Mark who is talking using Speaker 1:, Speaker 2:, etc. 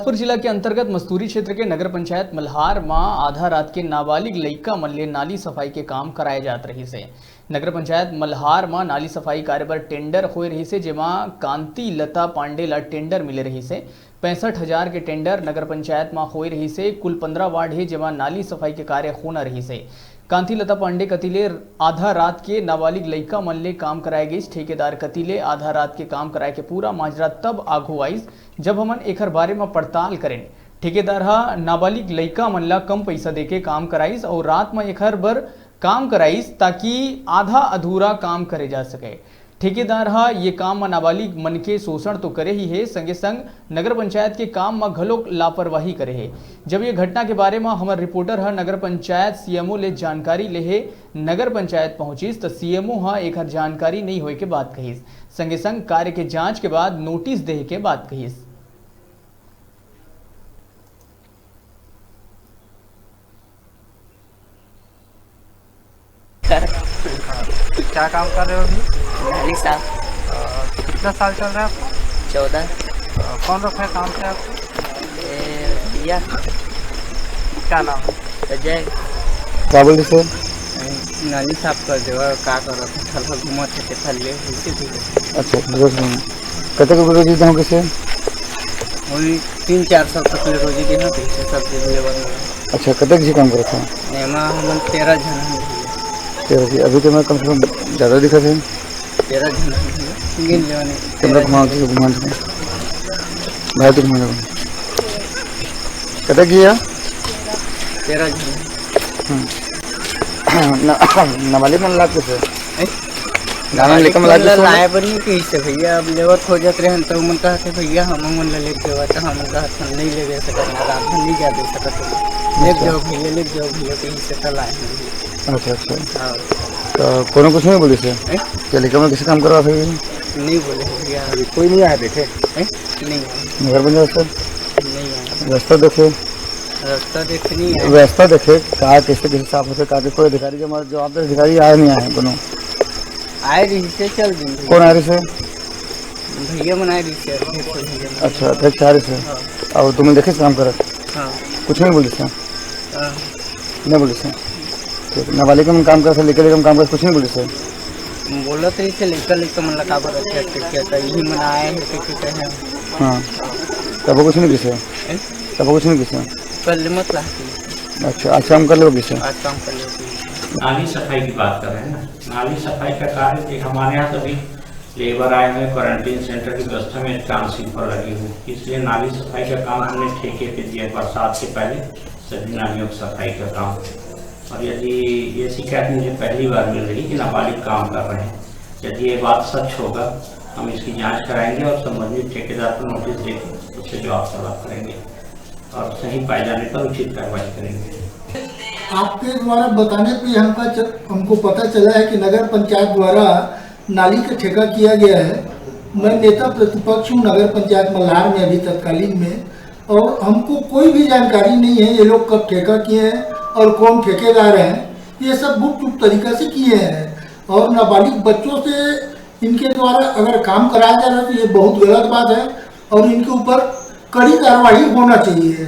Speaker 1: बिलासपुर जिला के अंतर्गत मस्तूरी क्षेत्र के नगर पंचायत मल्हार मां आधा रात के नाबालिग लइका मन ले नाली सफाई के काम कराए जात रही से। नगर पंचायत मल्हार मां नाली सफाई कार्य बर टेंडर होए रही से, जेमा कांति लता पांडे ला टेंडर मिले रही से। 65,000 के टेंडर नगर पंचायत में होए रही से। कुल 15 वार्ड है जेमा नाली सफाई के कार्य होना रही से। कांति लता पांडे कतिले आधा रात के नाबालिग लइका मन ले काम कराए गई। ठेकेदार कतिले आधा रात के काम कराए के पूरा माजरा तब आगू आइस जब हमन एकर बारे में पड़ताल करें। ठेकेदार नाबालिग लइका मन ला कम पैसा देके काम कराइस और रात में एकर बर काम कराइस ताकि आधा अधूरा काम करे जा सके। ठेकेदार ये काम में नाबालिग मन के शोषण तो करे ही है, संगे संग नगर पंचायत के काम में घलोक लापरवाही करे है। जब ये घटना के बारे में हमारे रिपोर्टर नगर पंचायत सीएमओ ले जानकारी ले नगर पंचायत पहुंचिस तो सीएमओ एक जानकारी नहीं होए के बात कहिस, संगे संग कार्य के जांच के बाद नोटिस दे के बात कहिस।
Speaker 2: क्या काम कर रहे हो अभी?
Speaker 3: नाली साहब।
Speaker 2: कितना साल चल रहा है आपको?
Speaker 3: 14।
Speaker 2: कौन रखा है काम से आपको?
Speaker 3: भैया।
Speaker 2: क्या नाम है?
Speaker 3: अजय।
Speaker 4: क्या बोल रहे?
Speaker 3: नाली साफ कर दे और का करो थल घुमत है थल्ले उसी भी।
Speaker 4: अच्छा कते के रोजी देहु कैसे?
Speaker 3: वही 300-400 तक ले रोजी देना पैसे सब दे लेबर।
Speaker 4: अच्छा कते के काम करत है?
Speaker 3: एमा हम 13 जन हैं।
Speaker 4: 13 अभी तो मैं कम से कम ज़्यादा दिखा थे।
Speaker 3: 13 जन गिन लेने
Speaker 4: कैमरा घुमा भाई तो घुमा कते किया
Speaker 3: 13 जन।
Speaker 4: नाबालिग मन लाग कैसे
Speaker 3: गाना लेकर मला लाए बनी के इससे भैया अब लेवर खोजत रहे तो मन कहते भैया हम मन ले देवा तो हम कहत नहीं ले दे सकत ना रात नहीं जा दे सकत ले जाओ भैया के इससे तो लाए।
Speaker 4: अच्छा अच्छा तो कोनो कुछ नहीं बोली से क्या लेकर मैं किसी काम करवा फिर
Speaker 3: नहीं बोले भैया
Speaker 4: कोई नहीं आया देखे
Speaker 3: नहीं
Speaker 4: नगर पंचायत से
Speaker 3: नहीं
Speaker 4: रास्ता देखे व्यवस्था देखे कहा कैसे साफ होते कहा कोई अधिकारी के जवाब अधिकारी आए नहीं आए कोनो
Speaker 3: आए रही से चल दिन
Speaker 4: कौन आ रही से
Speaker 3: भैया मन आए रही से।
Speaker 4: अच्छा अध्यक्ष आ रही से और तुम देखे काम करत कुछ नहीं बोली से नहीं बोली से ठीक नाबालिग में काम कर लेकर काम कर कुछ नहीं बोली से
Speaker 3: बोला तो इसे लेकर मन लगा बर अच्छा यही मन आए हैं कि कहे
Speaker 4: हाँ तब कुछ नहीं किसे तब कुछ नहीं किसे
Speaker 3: कल मत ला।
Speaker 4: अच्छा आज काम कर लो किसे
Speaker 3: आज काम कर लो।
Speaker 5: नाली सफाई की बात कर रहे हैं ना। नाली सफाई का कार्य हमारे यहाँ सभी लेबर आए हुए क्वारंटीन सेंटर की व्यवस्था में ट्रांसिंग पर लगी हुई, इसलिए नाली सफाई का काम हमने ठेके पे दिया बरसात से पहले सभी नालियों की सफाई का काम। और यदि ये शिकायत मुझे पहली बार मिल रही कि नाबालिग काम कर रहे हैं, यदि ये बात सच होगा हम इसकी जाँच कराएंगे और संबंधित ठेकेदार को नोटिस देकर उससे जवाब सवाल करेंगे और सही पाए जाने पर उचित कार्रवाई करेंगे।
Speaker 6: आपके द्वारा बताने पे हमको पता चला है कि नगर पंचायत द्वारा नाली का ठेका किया गया है। मैं नेता प्रतिपक्ष हूँ नगर पंचायत मल्हार में अभी तत्कालीन में, और हमको कोई भी जानकारी नहीं है ये लोग कब ठेका किए हैं और कौन ठेकेदार हैं। ये सब गुप्त तरीका से किए हैं और नाबालिग बच्चों से इनके द्वारा अगर काम कराया जा रहा है तो ये बहुत गलत बात है और इनके ऊपर कड़ी कार्रवाई होना चाहिए।